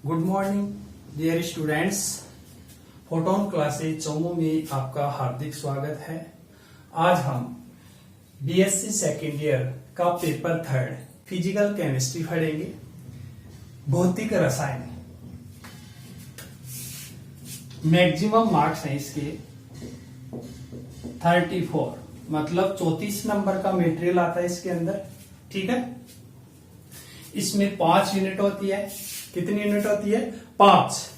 Good morning dear students. Photon classes Chomu में आपका हार्दिक स्वागत है। आज हम बीएससी सेकेंड ईयर का पेपर 3 फिजिकल केमिस्ट्री पढ़ेंगे। भौतिक रसायन मैक्सिमम मार्क्स हैं इसके 34, मतलब 34 नंबर का मटेरियल आता है इसके अंदर। ठीक है, इसमें 5 यूनिट होती है। कितनी यूनिट होती है? 5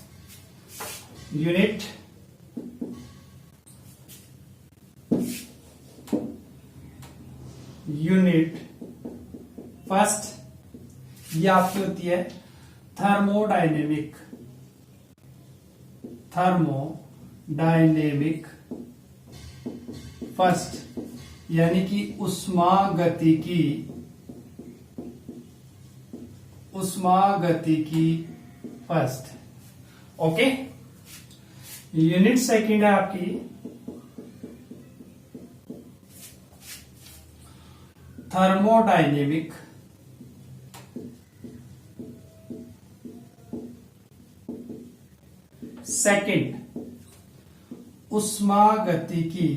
यूनिट। फर्स्ट ये आपकी होती है थर्मोडायनेमिक फर्स्ट, यानी कि उष्मागतिकी फर्स्ट। ओके, यूनिट सेकंड है आपकी थर्मोडायनेमिक सेकंड, उष्मागतिकी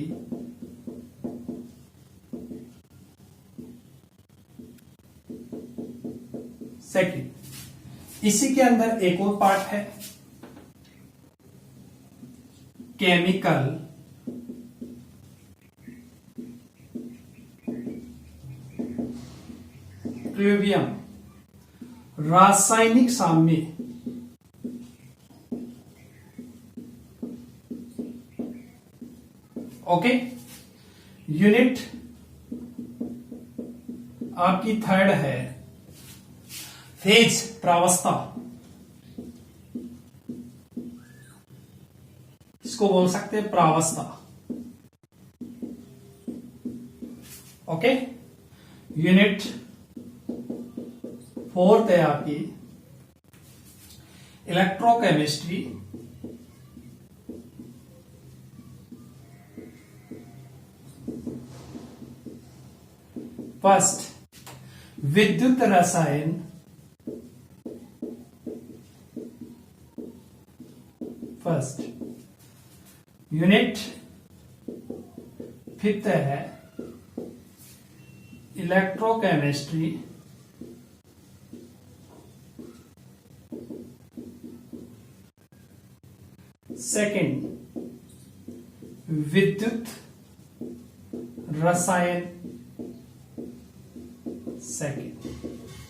सेकंड। इसी के अंदर एक और पार्ट है केमिकल इक्विलिब्रियम, रासायनिक साम्य। ओके, यूनिट आपकी थर्ड है फेज, प्रावस्था। इसको बोल सकते हैं प्रावस्था। ओके, यूनिट फोर्थ है आपकी इलेक्ट्रोकेमिस्ट्री। फर्स्ट विद्युत रसायन, फर्स्ट यूनिट फिफ्थ है इलेक्ट्रोकेमिस्ट्री। सेकंड विद्युत रसायन सेकंड।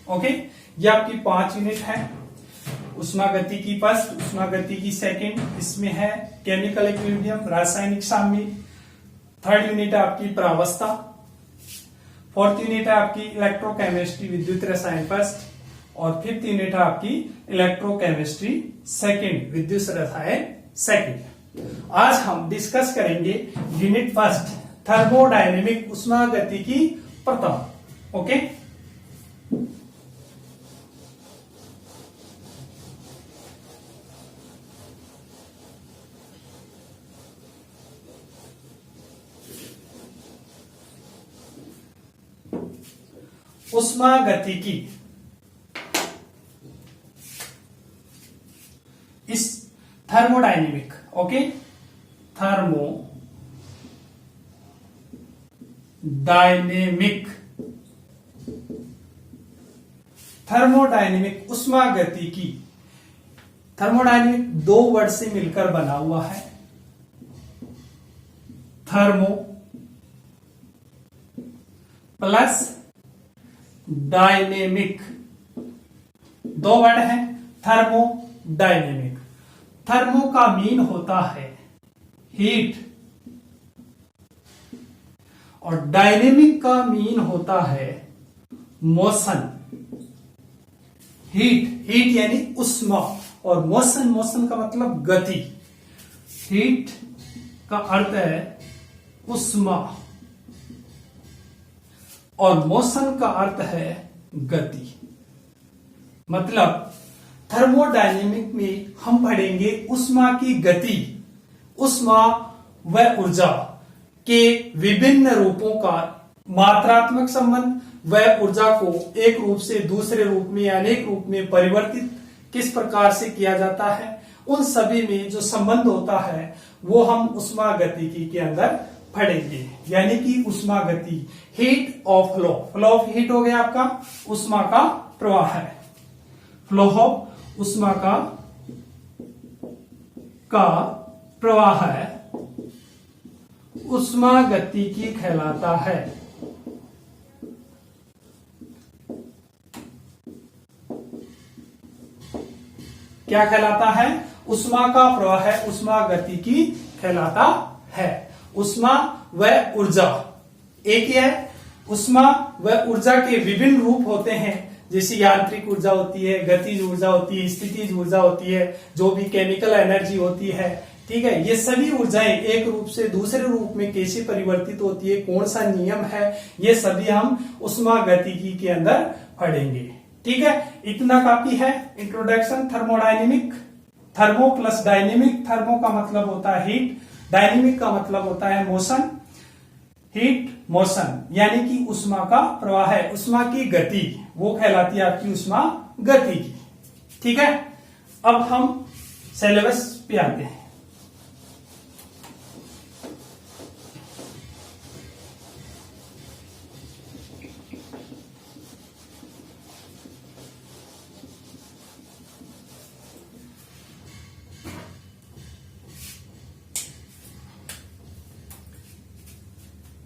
ओके, ये आपकी 5 यूनिट है। उष्मागतिकी फर्स्ट, उष्मागतिकी सेकंड, इसमें है केमिकल इक्विलिब्रियम, रासायनिक साम्य। थर्ड यूनिट है आपकी प्रावस्था। फोर्थ यूनिट है आपकी इलेक्ट्रोकेमिस्ट्री, विद्युत रसायन फर्स्ट, और फिफ्थ यूनिट है आपकी इलेक्ट्रोकेमिस्ट्री सेकंड, विद्युत रसायन सेकंड। आज हम डिस्कस करेंगे यूनिट फर्स्ट थर्मोडायनेमिक, उष्मागतिकी प्रथम। ओके, उष्मागतिकी इस थर्मोडायनेमिक। ओके, थर्मोडायनेमिक उष्मागतिकी। थर्मोडायनेमिक 2 वर्ड से मिलकर बना हुआ है। थर्मो प्लस डायनेमिक, 2 वर्ड है। थर्मोडायनेमिक, थर्मो का मीन होता है हीट, और डायनेमिक का मीन होता है मोशन। हीट यानी उष्मा, और मोशन का मतलब गति। हीट का अर्थ है उष्मा, और मोशन का अर्थ है गति। मतलब थर्मोडायनेमिक में हम पढ़ेंगे उष्मा की गति, उष्मा व ऊर्जा के विभिन्न रूपों का मात्रात्मक संबंध, वह ऊर्जा को एक रूप से दूसरे रूप में या अनेक रूप में परिवर्तित किस प्रकार से किया जाता है, उन सभी में जो संबंध होता है वो हम उष्मागतिकी के अंदर पढ़ेंगे। यानी कि उष्मागति, heat of flow, flow of heat हो गया आपका उष्मा का प्रवाह है, फ्लो ऑफ उष्मा का प्रवाह है, उष्मागतिकी कहलाता है। क्या कहलाता है? उष्मा का प्रवाह है, उष्मागतिकी कहलाता है। उष्मा व ऊर्जा एक ही है। उष्मा व ऊर्जा के विभिन्न रूप होते हैं, जैसे यांत्रिक ऊर्जा होती है, गतिज ऊर्जा होती है, स्थितिज ऊर्जा होती है, जो भी केमिकल एनर्जी होती है, ठीक है। ये सभी ऊर्जाएं एक रूप से दूसरे रूप में कैसे परिवर्तित होती है, कौन सा नियम है, ये सभी हम उष्मागतिकी के अंदर पढ़ेंगे, ठीक है। इतना काफी है। Introduction, thermodynamic, thermo plus dynamic, thermo का मतलब होता है हीट, डायनेमिक का मतलब होता है मोशन, हीट मोशन, यानी कि उष्मा का प्रवाह है, उष्मा की गति, वो कहलाती है आपकी उष्मा गति की, ठीक है। अब हम सिलेबस पे आते हैं।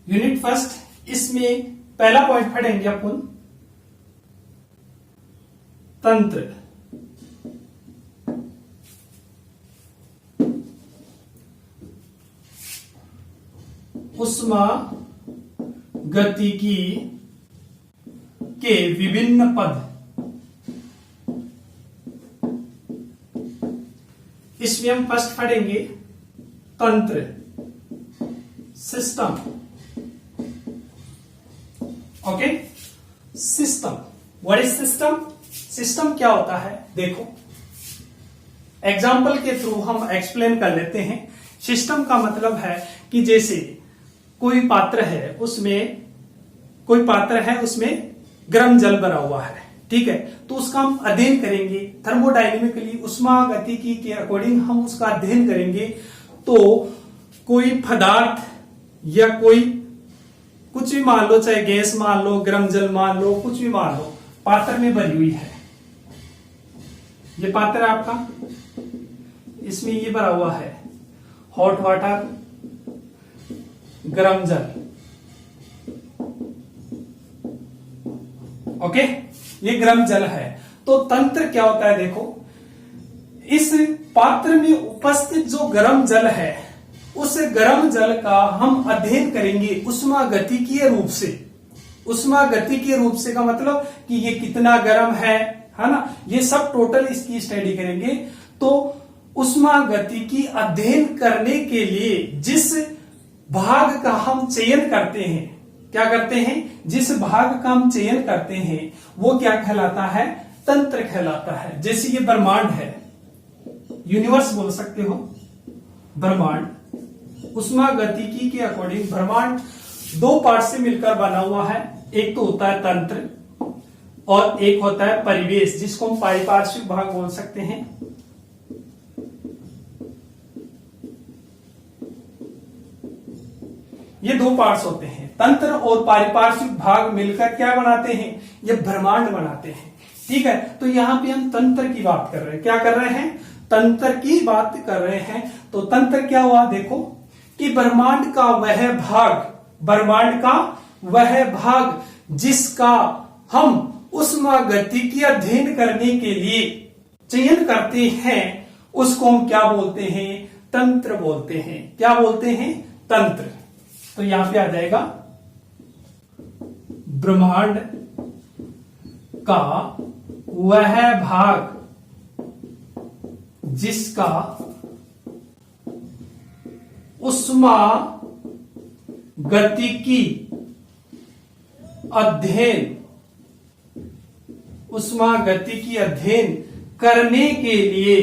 यूनिट फर्स्ट, इसमें पहला पॉइंट पढ़ेंगे अपन तंत्र। उष्मा गतिकी के विभिन्न पद, इसमें हम फर्स्ट पढ़ेंगे तंत्र, system. Okay, system, what is system? System क्या होता है, देखो एग्जाम्पल के थ्रू हम एक्सप्लेन कर लेते हैं। सिस्टम का मतलब है कि जैसे कोई पात्र है, उसमें गर्म जल भरा हुआ है, ठीक है, तो उसका हम अध्ययन करेंगे थर्मोडायनेमिकली, उष्मागतिकी के अकॉर्डिंग हम उसका अध्ययन करेंगे। तो कोई पदार्थ या कोई कुछ भी मान लो, चाहे गैस मान लो, गर्म जल मान लो, कुछ भी मान लो, पात्र में भरी हुई है। ये पात्र है आपका, इसमें ये भरा हुआ है हॉट वाटर, गर्म जल। ओके, ये गर्म जल है। तो तंत्र क्या होता है, देखो इस पात्र में उपस्थित जो गर्म जल है, उस गर्म जल का हम अध्ययन करेंगे उष्मागतिकीय रूप से। उष्मागतिकीय रूप से का मतलब कि ये कितना गर्म है ना, ये सब टोटल इसकी स्टडी करेंगे। तो उष्मागतिकी अध्ययन करने के लिए जिस भाग का हम चयन करते हैं, क्या करते हैं, जिस भाग का हम चयन करते हैं वो क्या कहलाता है, तंत्र कहलाता है। जैसे ये ब्रह्मांड है, यूनिवर्स बोल सकते हो, ब्रह्मांड, उष्मागतिकी के अकॉर्डिंग ब्रह्मांड दो पार्ट से मिलकर बना हुआ है। एक तो होता है तंत्र और एक होता है परिवेश, जिसको हम पारिपार्श्विक भाग बोल सकते हैं। ये दो पार्ट्स होते हैं, तंत्र और पारिपार्श्विक भाग मिलकर क्या बनाते हैं, ये ब्रह्मांड बनाते हैं, ठीक है। तो यहां पे हम तंत्र की बात कर रहे हैं, क्या कर रहे हैं, तंत्र की बात कर रहे हैं। तो तंत्र क्या हुआ, देखो कि ब्रह्मांड का वह भाग जिसका हम उष्मागतिकी अध्ययन करने के लिए चयन करते हैं, उसको हम क्या बोलते हैं, तंत्र बोलते हैं। क्या बोलते हैं, तंत्र। तो यहां पे आ जाएगा ब्रह्मांड का वह भाग जिसका उष्मागतिकी अध्ययन करने के लिए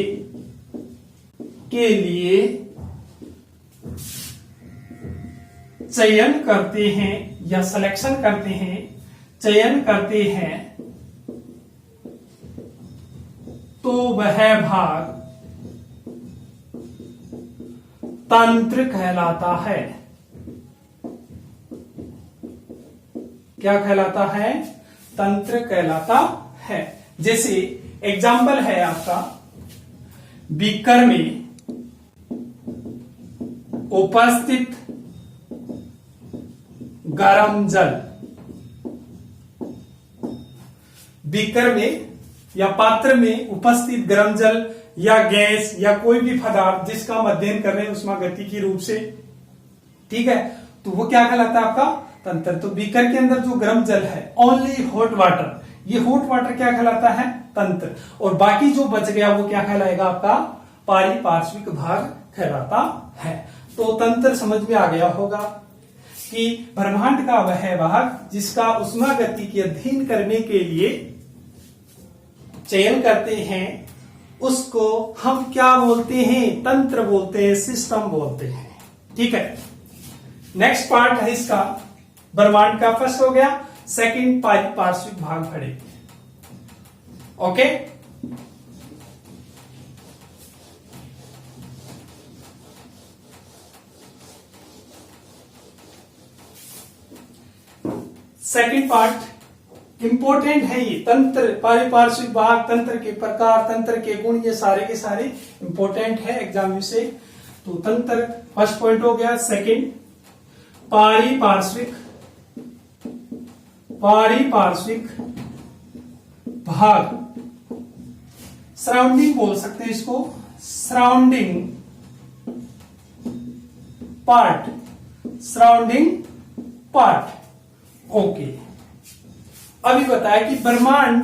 चयन करते हैं या सिलेक्शन करते हैं, चयन करते हैं। तो वह भाग तंत्र कहलाता है। क्या कहलाता है? तंत्र कहलाता है। जैसे एग्जाम्पल है आपका, बीकर में उपस्थित गर्म जल, बीकर में या पात्र में उपस्थित गर्म जल या गैस या कोई भी पदार्थ जिसका हम अध्ययन कर रहे हैं उष्मागतिकी रूप से, ठीक है, तो वो क्या कहलाता है? आपका तंत्र। तो बीकर के अंदर जो गर्म जल है, ओनली हॉट वाटर, ये हॉट वाटर क्या कहलाता है? तंत्र। और बाकी जो बच गया वो क्या कहलाएगा? आपका पारिपार्श्विक भाग कहलाता है। तो तंत्र समझ में आ गया होगा कि ब्रह्मांड का वह भाग जिसका उष्मागति की अध्ययन करने के लिए चयन करते हैं, उसको हम क्या बोलते हैं? तंत्र बोलते हैं, सिस्टम बोलते हैं। ठीक है, नेक्स्ट पार्ट है इसका, ब्रह्मांड का फर्स्ट हो गया, सेकंड पारिपार्श्विक भाग पढ़ेंगे। ओके, सेकंड पार्ट इंपॉर्टेंट है। ये तंत्र, पारिपार्श्विक भाग, तंत्र के प्रकार, तंत्र के गुण, ये सारे के सारे इंपॉर्टेंट है एग्जाम में से। तो तंत्र फर्स्ट पॉइंट हो गया। सेकंड पारिपार्श्विक भाग, सराउंडिंग बोल सकते हैं इसको, सराउंडिंग पार्ट। ओके, अभी बताया कि ब्रह्मांड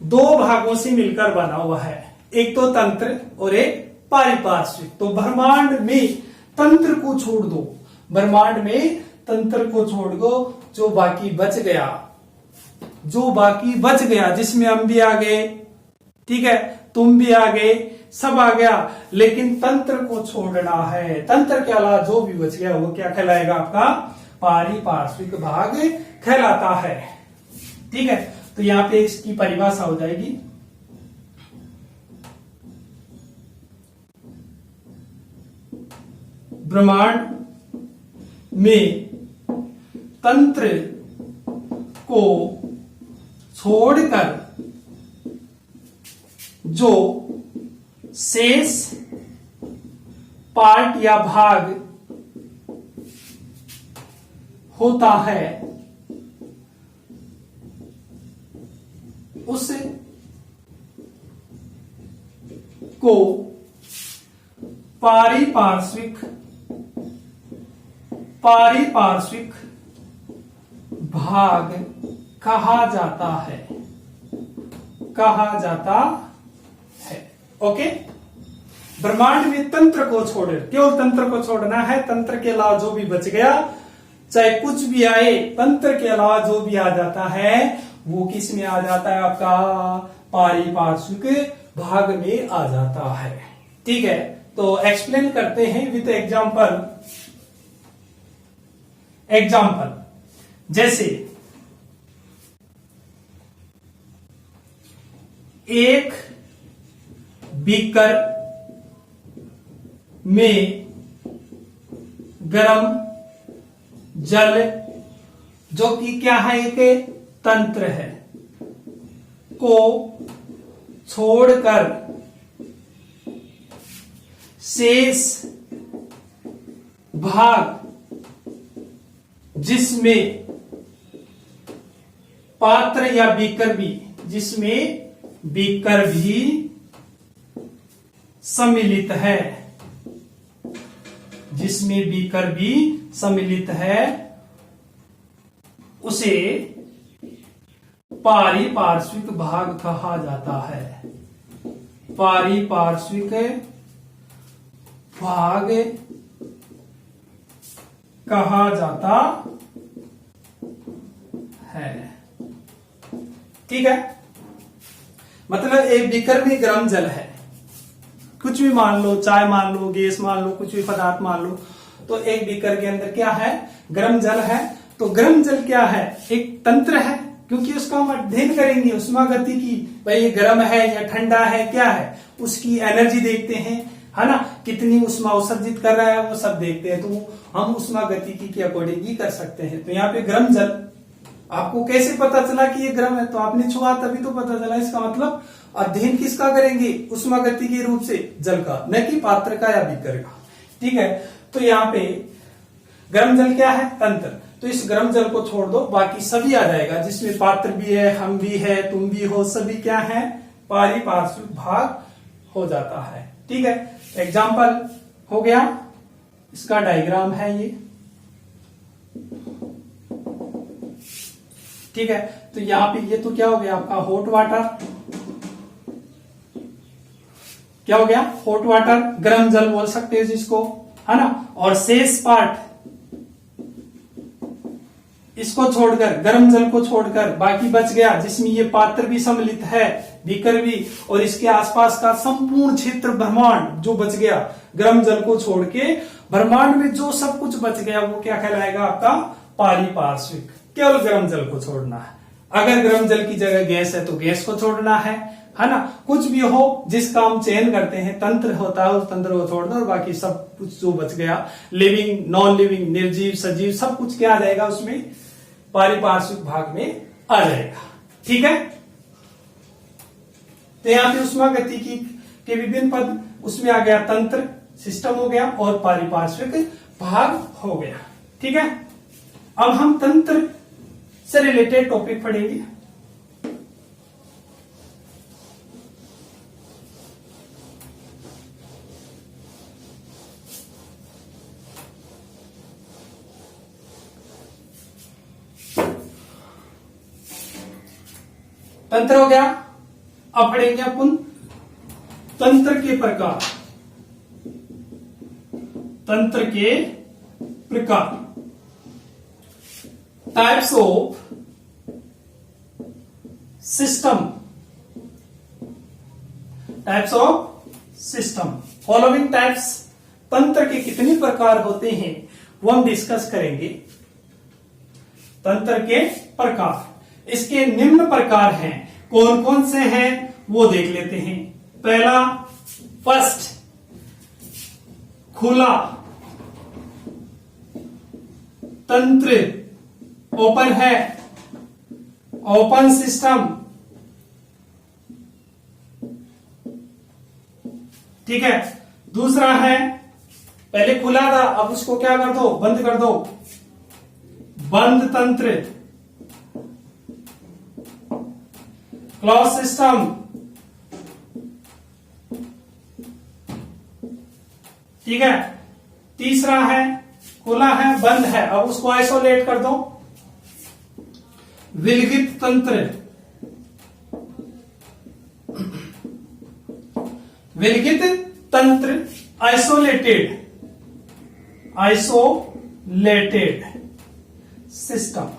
दो भागों से मिलकर बना हुआ है, एक तो तंत्र और एक पारिपार्श्विक। तो ब्रह्मांड में तंत्र को छोड़ दो, ब्रह्मांड में तंत्र को छोड़ दो, जो बाकी बच गया, जिसमें हम भी आ गए, ठीक है, तुम भी आ गए, सब आ गया, लेकिन तंत्र को छोड़ना है। तंत्र के अलावा जो भी बच गया वो क्या कहलाएगा? आपका पारिपार्श्विक भाग कहलाता है। ठीक है, तो यहां पे इसकी परिभाषा हो जाएगी, ब्रह्मांड में तंत्र को छोड़कर जो शेष पार्ट या भाग होता है, उस को पारिपार्श्विक भाग कहा जाता है। ओके, ब्रह्मांड में तंत्र को छोड़, केवल तंत्र को छोड़ना है, तंत्र के अलावा जो भी बच गया, चाहे कुछ भी आए, तंत्र के अलावा जो भी आ जाता है वो किस में आ जाता है? आपका पारिपार्श्विक भाग में आ जाता है। ठीक है, तो एक्सप्लेन करते हैं विद एग्जाम्पल। जैसे एक बीकर में गर्म जल, जो कि क्या है? एक तंत्र है, को छोड़कर शेष भाग, जिसमें पात्र या बीकर भी, जिसमें बीकर भी सम्मिलित है, जिसमें बीकर भी सम्मिलित है, उसे पारिपार्श्विक भाग कहा जाता है। पारिपार्श्विक भाग कहा जाता है। ठीक है, मतलब एक बीकर में गर्म जल है, कुछ भी मान लो, चाय मान लो, गैस मान लो, कुछ भी पदार्थ मान लो, तो एक बीकर के अंदर क्या है? गर्म जल है। तो गर्म जल क्या है? एक तंत्र है, क्योंकि उसका हम अध्ययन करेंगे उष्मा गति की, भाई ये गर्म है या ठंडा है क्या है, उसकी एनर्जी देखते हैं, है ना, कितनी उष्मा उत्सर्जित कर रहा है वो सब देखते हैं, तो हम उष्मा गतिकी के अकॉर्डिंग ही कर सकते हैं। तो यहाँ पे गर्म जल, आपको कैसे पता चला कि ये गर्म है, तो आपने छुआ तभी तो पता चला, इसका मतलब अध्ययन किसका करेंगे, उष्मा गति के रूप से जल का, न कि पात्र का या बीकर का। ठीक है, तो यहाँ पे गर्म जल क्या है, तंत्र, तो इस गर्म जल को छोड़ दो, बाकी सभी आ जाएगा, जिसमें पात्र भी है, हम भी है, तुम भी हो, सभी क्या है, पारिपार्श्विक भाग हो जाता है। ठीक है, एग्जाम्पल हो गया, इसका डायग्राम है ये। ठीक है, तो यहाँ पे ये तो क्या हो गया आपका हॉट वाटर, क्या हो गया, हॉट वाटर, गर्म जल बोल सकते हैं जिसको, है ना, और शेष पार्ट इसको छोड़कर, गर्म जल को छोड़कर बाकी बच गया, जिसमें ये पात्र भी सम्मिलित है, बीकर भी, और इसके आसपास का संपूर्ण क्षेत्र ब्रह्मांड जो बच गया, गर्म जल को छोड़ के ब्रह्मांड में जो सब कुछ बच गया वो क्या कहलाएगा आपका पारिपार्श्विक। केवल गर्म जल को छोड़ना है, अगर गर्म जल की जगह गैस है तो गैस को छोड़ना है ना, कुछ भी हो जिसका हम चयन करते हैं, तंत्र होता है उस तंत्र को छोड़ दो, और बाकी सब कुछ जो बच गया, लिविंग नॉन लिविंग, निर्जीव सजीव, सब कुछ क्या आ जाएगा उसमें, पारिपार्श्विक भाग में आ जाएगा। ठीक है, तो यहाँ पे उष्मा गतिकी के विभिन्न पद, उसमें आ गया तंत्र सिस्टम हो गया और पारिपार्श्विक भाग हो गया। ठीक है, अब हम तंत्र से रिलेटेड टॉपिक पढ़ेंगे। तंत्र हो गया, अब पढ़ेंगे अपन तंत्र के प्रकार। तंत्र के प्रकार, types of system, types of system, following types, तंत्र के कितने प्रकार होते हैं वो हम डिस्कस करेंगे। तंत्र के प्रकार, इसके निम्न प्रकार हैं, कौन कौन से हैं वो देख लेते हैं। पहला, फर्स्ट, खुला तंत्र, ओपन है, ओपन सिस्टम। ठीक है, दूसरा है, पहले खुला था अब उसको क्या कर दो, बंद कर दो, बंद तंत्र, क्लोज सिस्टम। ठीक है, तीसरा है, खुला है बंद है, अब उसको आइसोलेट कर दो, विलगित तंत्र, विलगित तंत्र, आइसोलेटेड, आइसोलेटेड सिस्टम।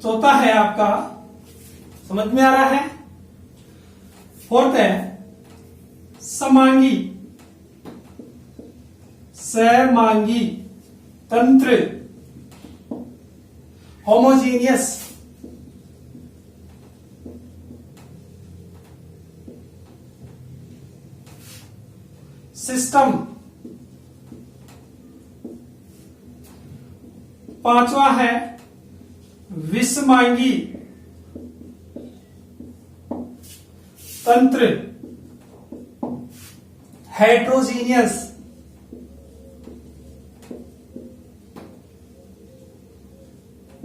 चौथा है आपका, समझ में आ रहा है, फोर्थ है समांगी, समांगी तंत्र, होमोजीनियस सिस्टम। पांचवा है विषमांगी तंत्र, हेट्रोजीनियस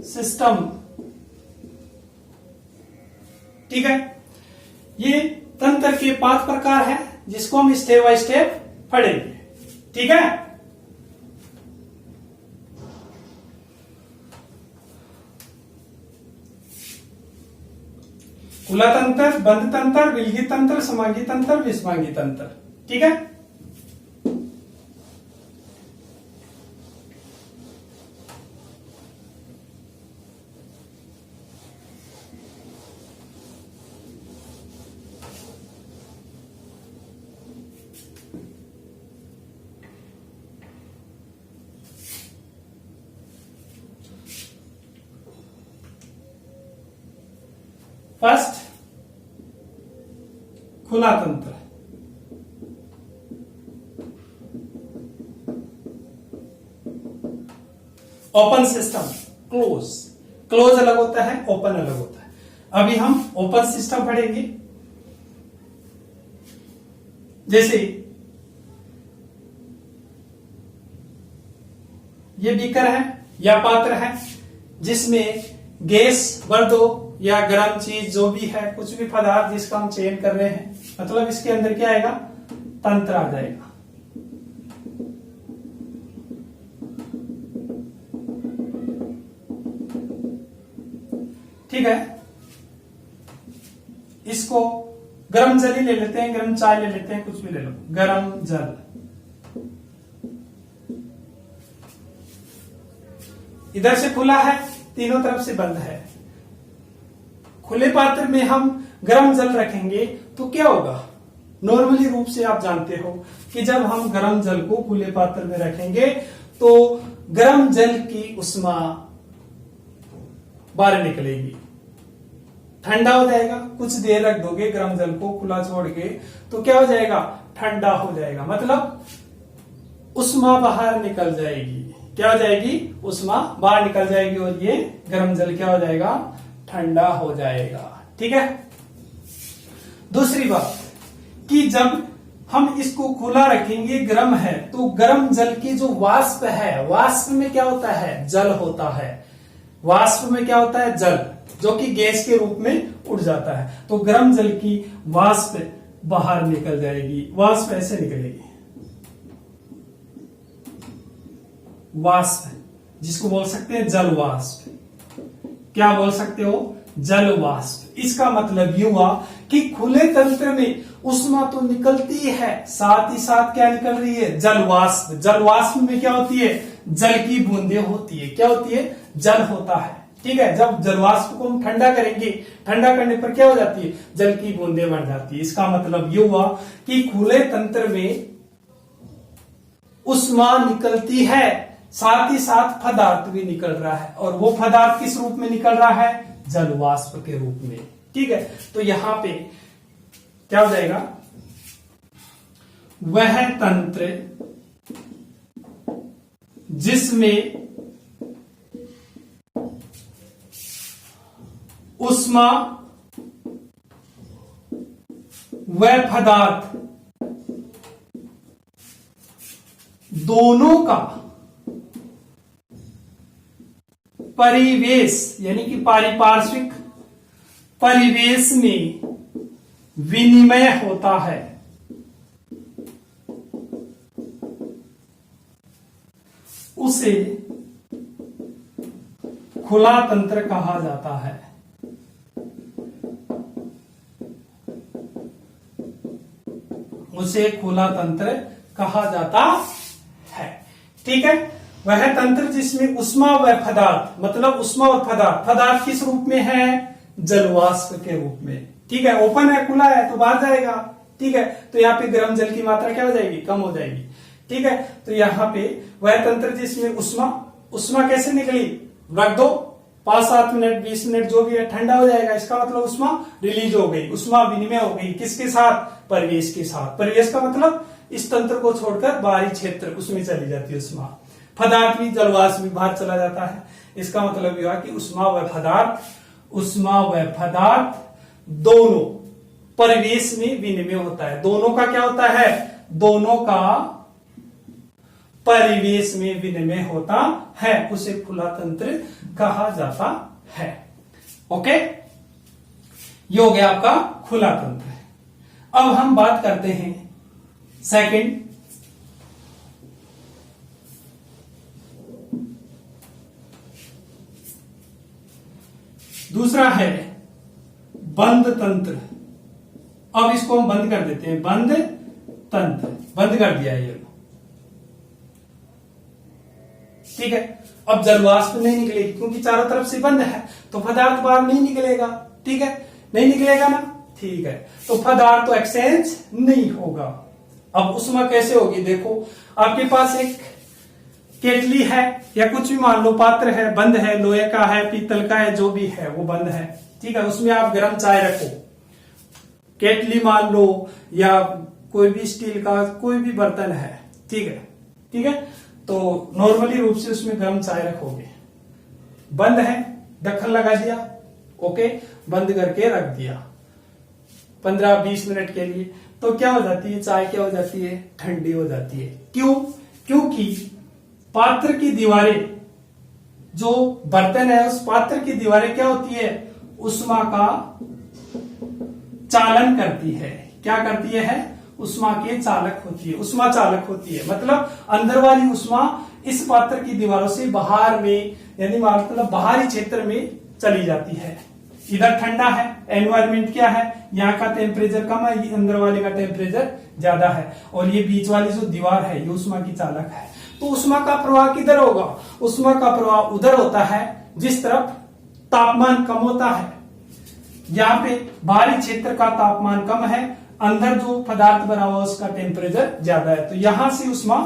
सिस्टम। ठीक है, ये तंत्र के 5 प्रकार हैं जिसको हम स्टेप बाय स्टेप पढ़ेंगे। ठीक है, खुला तंत्र, बंद तंत्र, विलगित तंत्र, समांगी तंत्र, विषमांगी तंत्र। ठीक है, फर्स्ट खुला तंत्र, ओपन सिस्टम, क्लोज। क्लोज अलग होता है, ओपन अलग होता है। अभी हम ओपन सिस्टम पढ़ेंगे। जैसे ये बीकर है या पात्र है जिसमें गैस भर दो या गर्म चीज जो भी है, कुछ भी पदार्थ जिसका हम चयन कर रहे हैं, मतलब इसके अंदर क्या आएगा, तंत्र आ जाएगा। ठीक है, इसको गर्म जल ही ले लेते हैं, गर्म चाय ले लेते हैं, कुछ भी ले लो, गर्म जल। इधर से खुला है, तीनों तरफ से बंद है। खुले पात्र में हम गर्म जल रखेंगे तो क्या होगा, नॉर्मली रूप से आप जानते हो कि जब हम गर्म जल को खुले पात्र में रखेंगे तो गर्म जल की उष्मा बाहर निकलेगी, ठंडा हो जाएगा। कुछ देर रख दोगे गर्म जल को खुला छोड़ के तो क्या हो जाएगा, ठंडा हो जाएगा, मतलब उष्मा बाहर निकल जाएगी। क्या हो जाएगी, उष्मा बाहर निकल जाएगी और ये गर्म जल क्या हो जाएगा, ठंडा हो जाएगा। ठीक है। दूसरी बात कि जब हम इसको खुला रखेंगे, गर्म है, तो गर्म जल की जो वाष्प है, वाष्प में क्या होता है, जल होता है। वाष्प में क्या होता है, जल, जो कि गैस के रूप में उड़ जाता है। तो गर्म जल की वाष्प बाहर निकल जाएगी। वाष्प ऐसे निकलेगी, वाष्प, जिसको बोल सकते हैं जल वाष्प। क्या बोल सकते हो, जल वाष्प। इसका मतलब ये हुआ कि खुले तंत्र में उष्मा तो निकलती है, साथ ही साथ क्या निकल रही है, जल वाष्प। जल वाष्प में क्या होती है, जल की बूंदें होती है। क्या होती है, जल होता है। ठीक है। जब जल वाष्प को हम ठंडा करेंगे, ठंडा करने पर क्या हो जाती है, जल की बूंदें बन जाती है। इसका मतलब ये हुआ कि खुले तंत्र में उष्मा निकलती है, साथ ही साथ पदार्थ भी निकल रहा है, और वो पदार्थ किस रूप में निकल रहा है, जल वाष्प के रूप में। ठीक है। तो यहां पे क्या हो जाएगा, वह तंत्र जिसमें उष्मा व पदार्थ दोनों का परिवेश, यानी कि पारिपार्श्विक परिवेश में विनिमय होता है, उसे खुला तंत्र कहा जाता है। उसे खुला तंत्र कहा जाता है। ठीक है। वह तंत्र जिसमें उष्मा व पदार्थ, मतलब उष्मा और पदार्थ, पदार्थ किस रूप में है, जलवाष्प के रूप में। ठीक है। ओपन है, खुला है तो बाहर जाएगा। ठीक है। तो यहाँ पे गर्म जल की मात्रा क्या हो जाएगी, कम हो जाएगी। ठीक है। तो यहाँ पे वह तंत्र जिसमें उष्मा कैसे निकली, रख दो 5-7 मिनट 20 मिनट जो भी है, ठंडा हो जाएगा। इसका मतलब उष्मा रिलीज हो गई, उष्मा विनिमय हो गई। किसके साथ, परिवेश के साथ। परिवेश का मतलब इस तंत्र को छोड़कर बाहरी क्षेत्र, उसमें चली जाती है उष्मा। पदार्थ भी, जलवाष्प भी बाहर चला जाता है। इसका मतलब यह कि उष्मा व पदार्थ दोनों परिवेश में विनिमय होता है। दोनों का क्या होता है, दोनों का परिवेश में विनिमय होता है, उसे खुला तंत्र कहा जाता है। ओके, ये हो गया आपका खुला तंत्र। अब हम बात करते हैं सेकंड, दूसरा है बंद तंत्र। अब इसको हम बंद कर देते हैं, बंद तंत्र, बंद कर दिया ये। ठीक है। अब जलवाष्प नहीं निकलेगी क्योंकि चारों तरफ से बंद है, तो पदार्थ बाहर नहीं निकलेगा। ठीक है, नहीं निकलेगा ना। ठीक है, तो पदार्थ तो एक्सचेंज नहीं होगा। अब उष्मा कैसे होगी, देखो आपके पास एक केतली है या कुछ भी मान लो, पात्र है, बंद है, लोहे का है, पीतल का है, जो भी है वो बंद है, ठीक है। उसमें आप गर्म चाय रखो, केतली मान लो या कोई भी स्टील का कोई भी बर्तन है, ठीक है, ठीक है। तो नॉर्मली रूप से उसमें गर्म चाय रखोगे, बंद है, ढक्कन लगा दिया, ओके, बंद करके रख दिया 15-20 मिनट के लिए, तो क्या हो जाती है, चाय क्या हो जाती है, ठंडी हो जाती है। क्यों? क्योंकि पात्र की दीवारें, जो बर्तन है उस पात्र की दीवारें क्या होती है, उष्मा का चालन करती है। क्या करती है? उष्मा के चालक होती है, उष्मा चालक होती है। मतलब अंदर वाली उष्मा इस पात्र की दीवारों से बाहर में, यानी मतलब बाहरी क्षेत्र में चली जाती है। इधर ठंडा है, एनवायरमेंट क्या है, यहाँ का टेम्परेचर कम है, ये अंदर वाले का टेम्परेचर ज्यादा है, और ये बीच वाली जो दीवार है ये उष्मा की चालक है। तो उष्मा का प्रवाह किधर होगा? उष्मा का प्रवाह उधर होता है जिस तरफ तापमान कम होता है। यहाँ पे बाहरी क्षेत्र का तापमान कम है, अंदर जो पदार्थ बना हुआ उसका टेम्परेचर ज्यादा है, तो यहां से उष्मा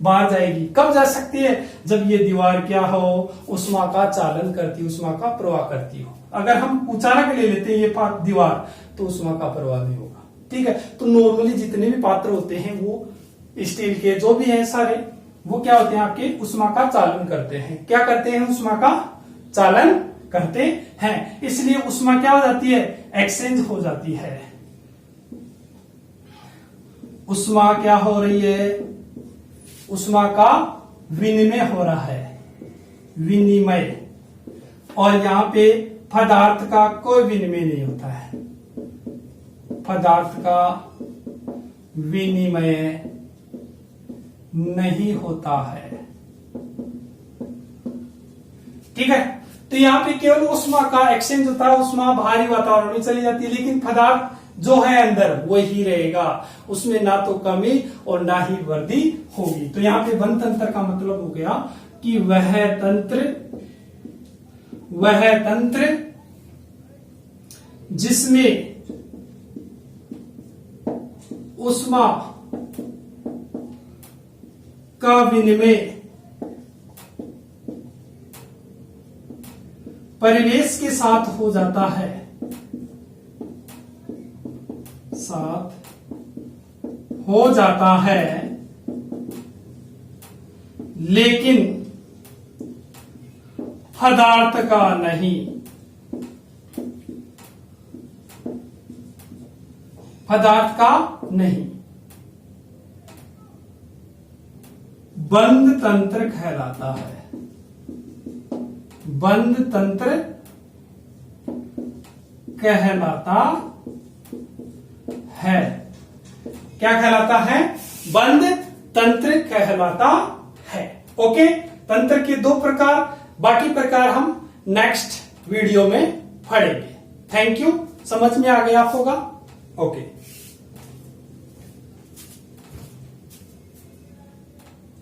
बाहर जाएगी। कब जा सकती है? जब ये दीवार क्या हो, उष्मा का चालन करती, उष्मा का प्रवाह करती हो। अगर हम अचानक ले लेते हैं ये दीवार, तो उष्मा का प्रवाह नहीं होगा, ठीक है। तो नॉर्मली जितने भी पात्र होते हैं वो स्टील के जो भी हैं सारे, वो क्या होते हैं आपके, उष्मा का चालन करते हैं। क्या करते हैं? उष्मा का चालन करते हैं। इसलिए उष्मा क्या हो जाती है, एक्सचेंज हो जाती है। उष्मा क्या हो रही है, उष्मा का विनिमय हो रहा है, विनिमय। और यहां पे पदार्थ का कोई विनिमय नहीं होता है, पदार्थ का विनिमय नहीं होता है, ठीक है। तो यहाँ पे केवल उष्मा का एक्सचेंज होता है, उष्मा बाहरी वातावरण में चली जाती है, लेकिन पदार्थ जो है अंदर वही रहेगा, उसमें ना तो कमी और ना ही वृद्धि होगी। तो यहाँ पे बंद तंत्र का मतलब हो गया कि वह तंत्र जिसमें उष्मा का विनिमय परिवेश के साथ हो जाता है, लेकिन पदार्थ का नहीं, पदार्थ का नहीं, बंद तंत्र कहलाता है, बंद तंत्र कहलाता है। क्या कहलाता है? बंद तंत्र कहलाता है। ओके, तंत्र के 2 प्रकार, बाकी प्रकार हम नेक्स्ट वीडियो में पढ़ेंगे। थैंक यू, समझ में आ गया होगा। ओके।